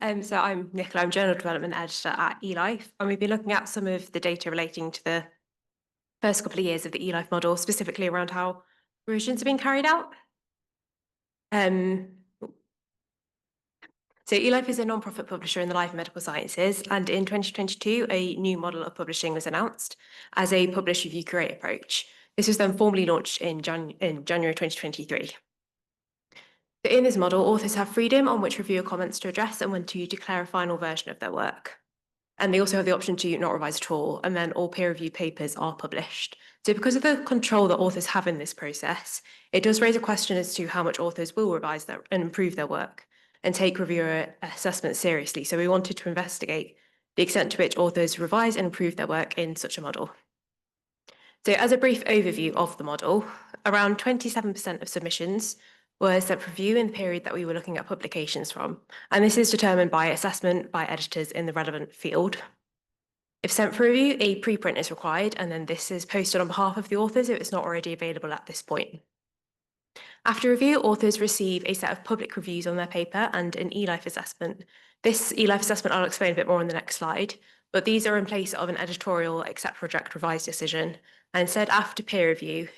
So I'm Nicola, I'm Journal Development Editor at eLife, and we've been looking at some of the data relating to the first couple of years of the eLife model, specifically around how revisions have been carried out. So eLife is a non-profit publisher in the life and medical sciences, and in 2022, a new model of publishing was announced as a publish, review, curate approach. This was then formally launched in January 2023. So in this model, authors have freedom on which reviewer comments to address and when to declare a final version of their work. And they also have the option to not revise at all, and then all peer-reviewed papers are published. So because of the control that authors have in this process, it does raise a question as to how much authors will revise and improve their work and take reviewer assessments seriously. So we wanted to investigate the extent to which authors revise and improve their work in such a model. So as a brief overview of the model, around 27% of submissions were sent for review in the period that we were looking at publications from, and this is determined by assessment by editors in the relevant field. If sent for review, a preprint is required, and then this is posted on behalf of the authors if it's not already available at this point. After review, authors receive a set of public reviews on their paper and an eLife assessment. This eLife assessment I'll explain a bit more on the next slide, but these are in place of an editorial accept, reject, revise decision. And instead, after peer review,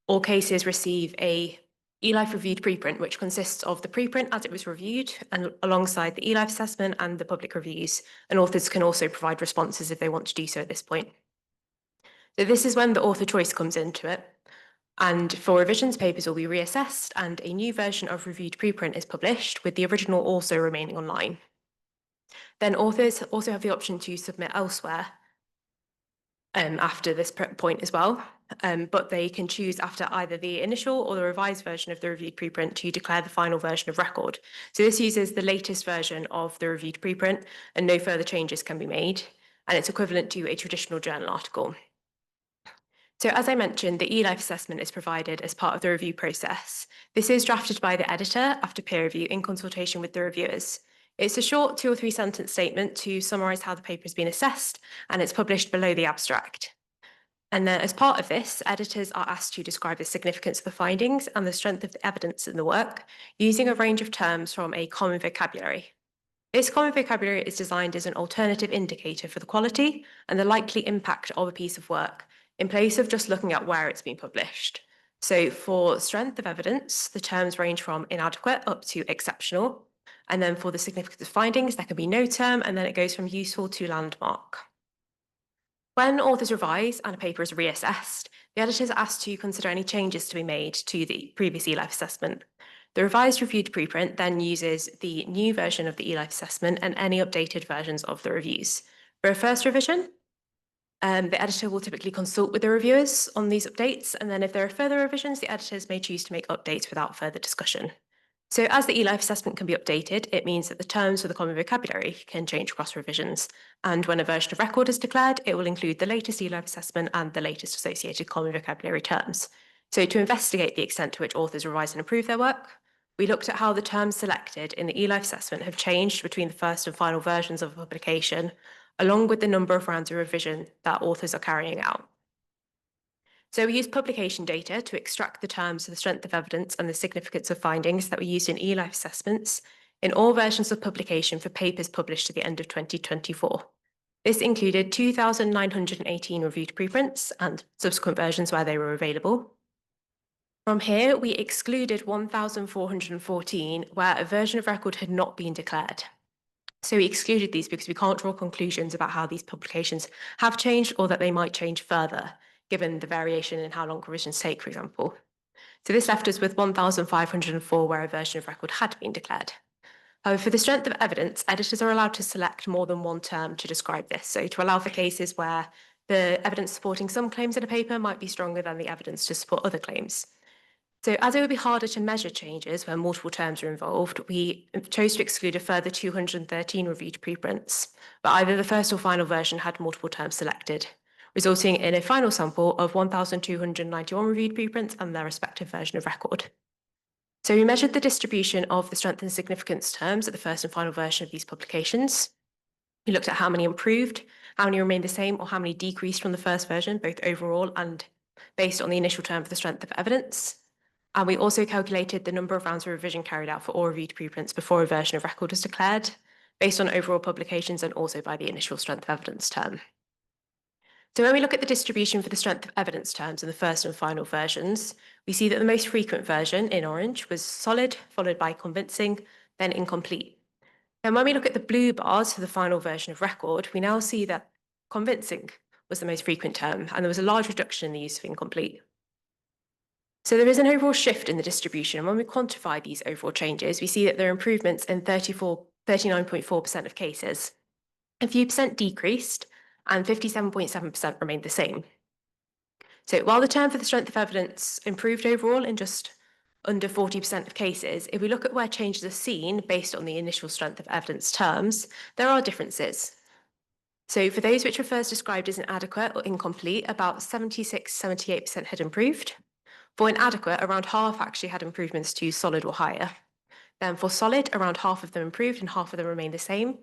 all cases receive a eLife reviewed preprint, which consists of the preprint as it was reviewed and alongside the eLife assessment and the public reviews. And authors can also provide responses if they want to do so at this point. So this is when the author choice comes into it. And for revisions, papers will be reassessed and a new version of reviewed preprint is published, with the original also remaining online. Then authors also have the option to submit elsewhere after this point as well, but they can choose after either the initial or the revised version of the reviewed preprint to declare the final version of record. So this uses the latest version of the reviewed preprint and no further changes can be made, and it's equivalent to a traditional journal article. So as I mentioned, the eLife assessment is provided as part of the review process. This is drafted by the editor after peer review in consultation with the reviewers. It's a short 2 or 3 sentence statement to summarise how the paper has been assessed, and it's published below the abstract. And then as part of this, editors are asked to describe the significance of the findings and the strength of the evidence in the work using a range of terms from a common vocabulary. This common vocabulary is designed as an alternative indicator for the quality and the likely impact of a piece of work, in place of just looking at where it's been published. So for strength of evidence, the terms range from inadequate up to exceptional. And then for the significance of findings, there can be no term, and then it goes from useful to landmark. When authors revise and a paper is reassessed, the editors are asked to consider any changes to be made to the previous eLife assessment. The revised reviewed preprint then uses the new version of the eLife assessment and any updated versions of the reviews. For a first revision, the editor will typically consult with the reviewers on these updates, and then if there are further revisions, the editors may choose to make updates without further discussion. So as the eLife assessment can be updated, it means that the terms for the common vocabulary can change across revisions. And when a version of record is declared, it will include the latest eLife assessment and the latest associated common vocabulary terms. So to investigate the extent to which authors revise and improve their work, we looked at how the terms selected in the eLife assessment have changed between the first and final versions of a publication, along with the number of rounds of revision that authors are carrying out. So we used publication data to extract the terms of the strength of evidence and the significance of findings that were used in eLife assessments in all versions of publication for papers published to the end of 2024. This included 2,918 reviewed preprints and subsequent versions where they were available. From here, we excluded 1,414 where a version of record had not been declared. So we excluded these because we can't draw conclusions about how these publications have changed or that they might change further, given the variation in how long revisions take, for example. So this left us with 1,504 where a version of record had been declared. However, for the strength of evidence, editors are allowed to select more than one term to describe this. So to allow for cases where the evidence supporting some claims in a paper might be stronger than the evidence to support other claims. So as it would be harder to measure changes when multiple terms are involved, we chose to exclude a further 213 reviewed preprints, but either the first or final version had multiple terms selected, resulting in a final sample of 1,291 reviewed preprints and their respective version of record. So we measured the distribution of the strength and significance terms at the first and final version of these publications. We looked at how many improved, how many remained the same, or how many decreased from the first version, both overall and based on the initial term for the strength of evidence. And we also calculated the number of rounds of revision carried out for all reviewed preprints before a version of record was declared. based on overall publications and also by the initial strength of evidence term. So when we look at the distribution for the strength of evidence terms in the first and final versions, we see that the most frequent version in orange was solid, followed by convincing, then incomplete. And when we look at the blue bars for the final version of record, we now see that convincing was the most frequent term, and there was a large reduction in the use of incomplete. So there is an overall shift in the distribution, and when we quantify these overall changes, we see that there are improvements in 39.4% of cases. A few percent decreased, and 57.7% remained the same. So while the term for the strength of evidence improved overall in just under 40% of cases, if we look at where changes are seen based on the initial strength of evidence terms, there are differences. So for those which were first described as inadequate or incomplete, about 76-78% had improved. For inadequate, around half actually had improvements to solid or higher. Then for solid, around half of them improved and half of them remained the same.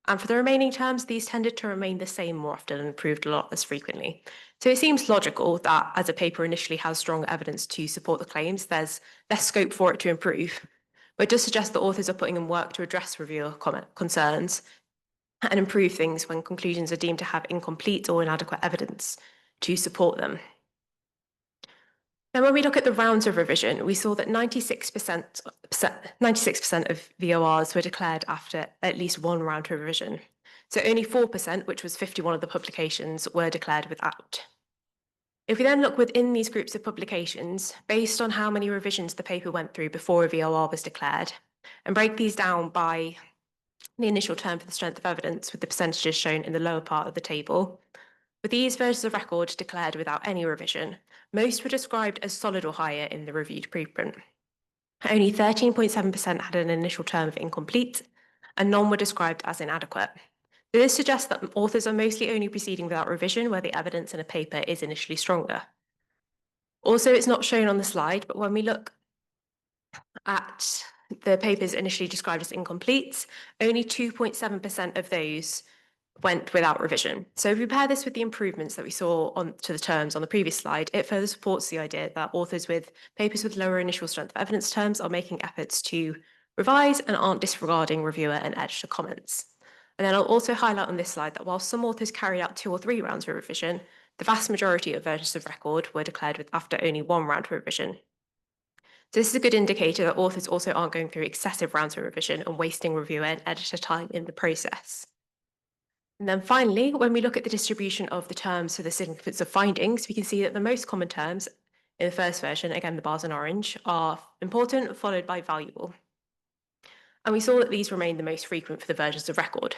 And for the remaining terms, these tended to remain the same more often and improved a lot less frequently. So it seems logical that as a paper initially has strong evidence to support the claims, there's less scope for it to improve. But it does suggest that authors are putting in work to address reviewer concerns and improve things when conclusions are deemed to have incomplete or inadequate evidence to support them. Now, when we look at the rounds of revision, we saw that 96% of VORs were declared after at least one round of revision. So only 4%, which was 51 of the publications, were declared without. If we then look within these groups of publications, based on how many revisions the paper went through before a VOR was declared, and break these down by the initial term for the strength of evidence with the percentages shown in the lower part of the table, with these versions of record declared without any revision, most were described as solid or higher in the reviewed preprint. Only 13.7% had an initial term of incomplete, and none were described as inadequate. This suggests that authors are mostly only proceeding without revision where the evidence in a paper is initially stronger. Also, it's not shown on the slide, but when we look at the papers initially described as incomplete, only 2.7% of those went without revision. So if we pair this with the improvements that we saw to the terms on the previous slide, it further supports the idea that authors with papers with lower initial strength of evidence terms are making efforts to revise and aren't disregarding reviewer and editor comments. And then I'll also highlight on this slide that while some authors carried out 2 or 3 rounds of revision, the vast majority of versions of record were declared after only 1 round of revision. So this is a good indicator that authors also aren't going through excessive rounds of revision and wasting reviewer and editor time in the process. And then finally, when we look at the distribution of the terms for the significance of findings, we can see that the most common terms in the first version, again, the bars in orange, are important, followed by valuable. And we saw that these remain the most frequent for the versions of record.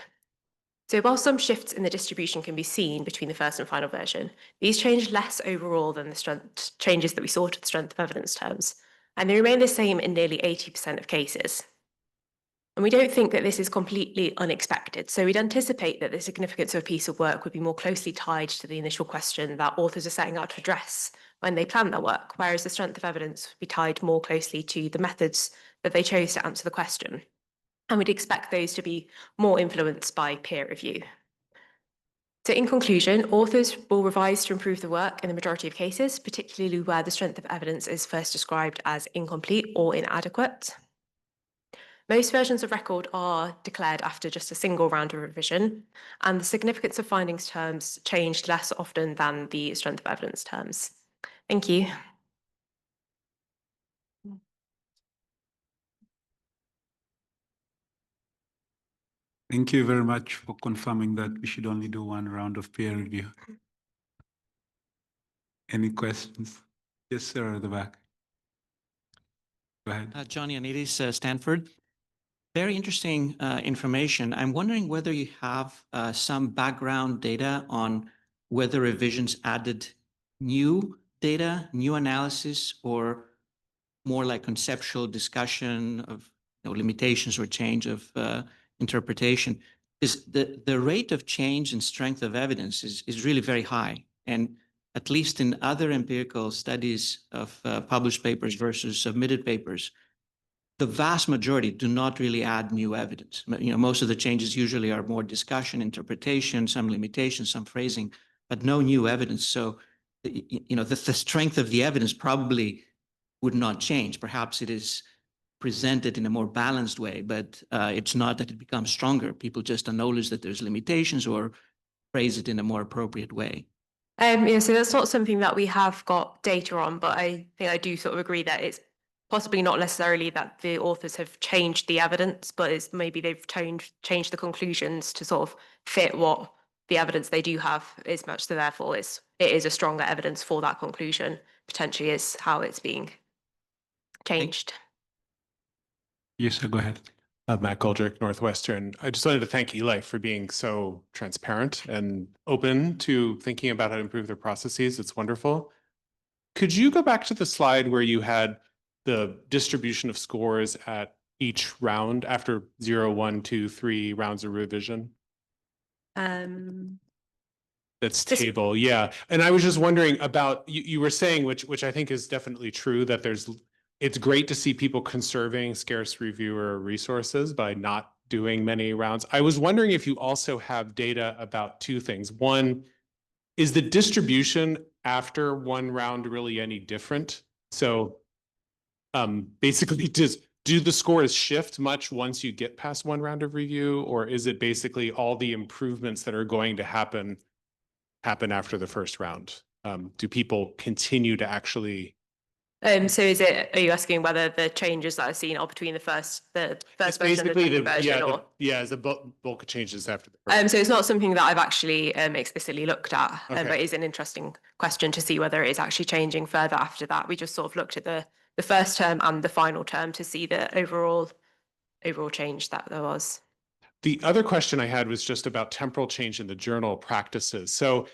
So while some shifts in the distribution can be seen between the first and final version, these change less overall than the changes that we saw to the strength of evidence terms, and they remain the same in nearly 80% of cases. And we don't think that this is completely unexpected. So we'd anticipate that the significance of a piece of work would be more closely tied to the initial question that authors are setting out to address when they plan their work, whereas the strength of evidence would be tied more closely to the methods that they chose to answer the question. And we'd expect those to be more influenced by peer review. So in conclusion, authors will revise to improve the work in the majority of cases, particularly where the strength of evidence is first described as incomplete or inadequate. Most versions of record are declared after just a single round of revision, and the significance of findings terms changed less often than the strength of evidence terms. Thank you. Thank you very much for confirming that we should only do 1 round of peer review. Any questions? Yes, sir, at the back. Go ahead. Johnny Anidis, Stanford. Very interesting information. I'm wondering whether you have some background data on whether revisions added new data, new analysis, or more like conceptual discussion of limitations or change of interpretation. Is the rate of change in strength of evidence is really very high. And at least in other empirical studies of published papers versus submitted papers, the vast majority do not really add new evidence. Most of the changes usually are more discussion, interpretation, some limitations, some phrasing, but no new evidence. So, the strength of the evidence probably would not change. Perhaps it is present it in a more balanced way, but it's not that it becomes stronger. People just acknowledge that there's limitations or phrase it in a more appropriate way. Yeah, so that's not something that we have got data on, but I think I do sort of agree that it's possibly not necessarily that the authors have changed the evidence, but it's maybe they've changed the conclusions to sort of fit what the evidence they do have is much. So therefore, it is a stronger evidence for that conclusion, potentially is how it's being changed. Yes, sir, go ahead. Matt Goldrick, Northwestern. I just wanted to thank eLife for being so transparent and open to thinking about how to improve their processes. It's wonderful. Could you go back to the slide where you had the distribution of scores at each round after 0, 1, 2, 3 rounds of revision? That's table, yeah. And I was just wondering about, you were saying, which I think is definitely true, that it's great to see people conserving scarce reviewer resources by not doing many rounds. I was wondering if you also have data about two things. One, is the distribution after one round really any different? So basically, do the scores shift much once you get past one round of review, or is it basically all the improvements that are going to happen after the first round? Do people continue to actually? So are you asking whether the changes that I've seen are between the first version and the second version? As the bulk of changes after the so it's not something that I've actually explicitly looked at, Okay. but it is an interesting question to see whether it is actually changing further after that. We just sort of looked at the first term and the final term to see the overall change that there was. The other question I had was just about temporal change in the journal practices. So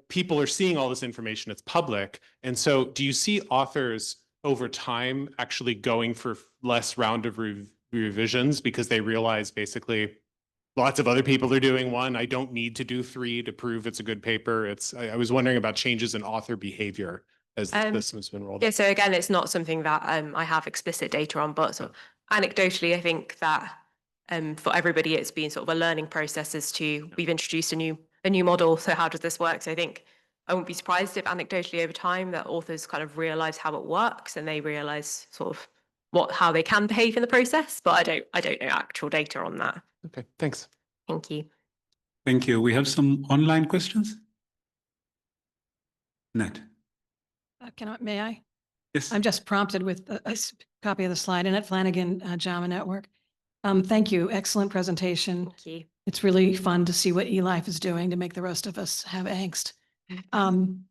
people are seeing all this information, it's public. And so do you see authors over time actually going for less round of revisions because they realize basically lots of other people are doing one, I don't need to do 3 to prove it's a good paper? I was wondering about changes in author behavior as this has been rolled out. Yeah, so again, it's not something that I have explicit data on, but sort of anecdotally, I think that for everybody, it's been sort of a learning process as to we've introduced a new model. So how does this work? So I think I wouldn't be surprised if anecdotally over time that authors kind of realize how it works and they realize sort of how they can behave in the process. But I don't know actual data on that. Okay, thanks. Thank you. Thank you. We have some online questions. Nat. May I? Yes. I'm just prompted with a copy of the slide. Annette Flanagan, JAMA Network. Thank you. Excellent presentation. Thank you. It's really fun to see what eLife is doing to make the rest of us have angst. Can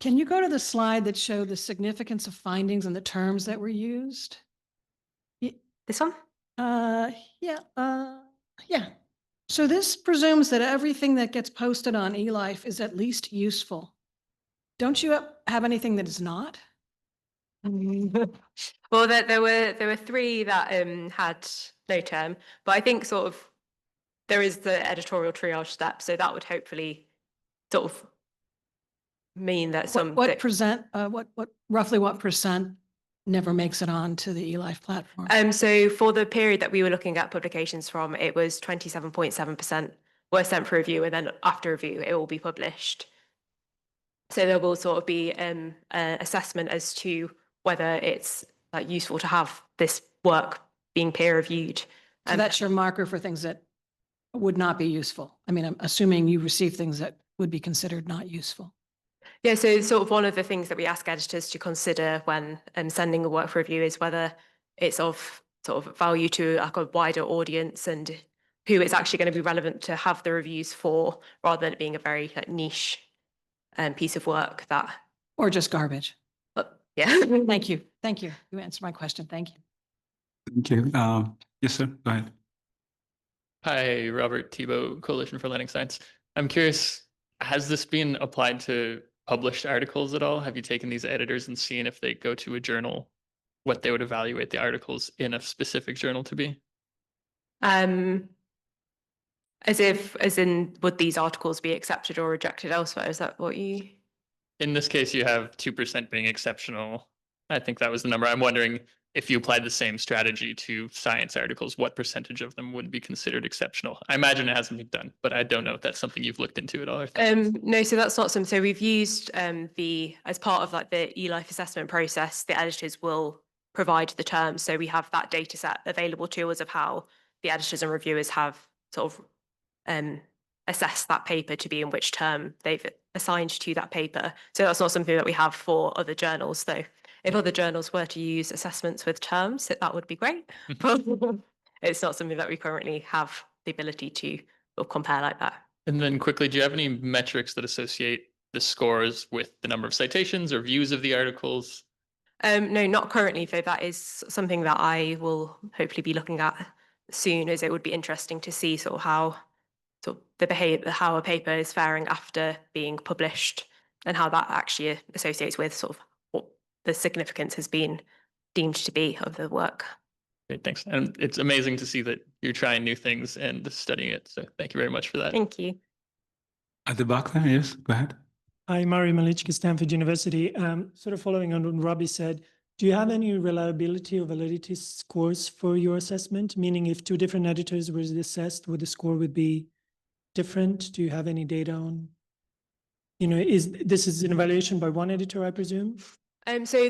you go to the slide that showed the significance of findings and the terms that were used? This one? Yeah. So this presumes that everything that gets posted on eLife is at least useful. Don't you have anything that is not? Well, there were 3 that had no term, but I think sort of there is the editorial triage step, so that would hopefully sort of mean that Roughly what percent never makes it on to the eLife platform? So for the period that we were looking at publications from, it was 27.7% were sent for review, and then after review, it will be published. So there will sort of be an assessment as to whether it's useful to have this work being peer reviewed. So that's your marker for things that would not be useful. I mean, I'm assuming you receive things that would be considered not useful. Yeah, so sort of one of the things that we ask editors to consider when sending a work for review is whether it's of sort of value to a wider audience and who it's actually going to be relevant to have the reviews for, rather than it being a very niche piece of work that. Or just garbage. Yeah. Thank you. You answered my question. Thank you. Thank you. Yes, sir. Go ahead. Hi, Robert Thibault, Coalition for Learning Science. I'm curious, has this been applied to published articles at all? Have you taken these editors and seen if they go to a journal, what they would evaluate the articles in a specific journal to be? As in, would these articles be accepted or rejected elsewhere? Is that what you? In this case, you have 2% being exceptional. I think that was the number. I'm wondering if you applied the same strategy to science articles, what percentage of them would be considered exceptional? I imagine it hasn't been done, but I don't know if that's something you've looked into at all. No, so that's not something. So we've used as part of the eLife assessment process, the editors will provide the terms. So we have that data set available to us of how the editors and reviewers have sort of assessed that paper to be in which term they've assigned to that paper. So that's not something that we have for other journals, though. If other journals were to use assessments with terms, that would be great. But it's not something that we currently have the ability to sort of compare like that. And then quickly, do you have any metrics that associate the scores with the number of citations or views of the articles? No, not currently, though that is something that I will hopefully be looking at soon, as it would be interesting to see sort of how how a paper is faring after being published and how that actually associates with sort of what the significance has been deemed to be of the work. Great, thanks. And it's amazing to see that you're trying new things and studying it. So thank you very much for that. Thank you. At the back there, yes, go ahead. Hi, Mario Malichki, Stanford University. Sort of following on what Robbie said, do you have any reliability or validity scores for your assessment? Meaning if two different editors were assessed, would the score would be different? Do you have any data on, this is an evaluation by one editor, I presume? So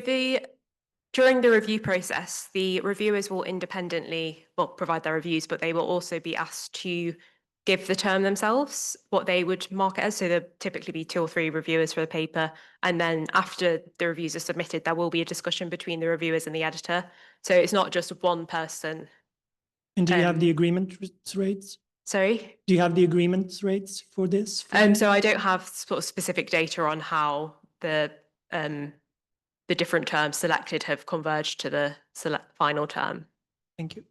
during the review process, the reviewers will independently, provide their reviews, but they will also be asked to give the term themselves, what they would mark it as. So there'll typically be 2 or 3 reviewers for the paper. And then after the reviews are submitted, there will be a discussion between the reviewers and the editor. So it's not just one person. And do you have the agreement rates? Sorry? Do you have the agreement rates for this? So I don't have sort of specific data on how the different terms selected have converged to the final term. Thank you.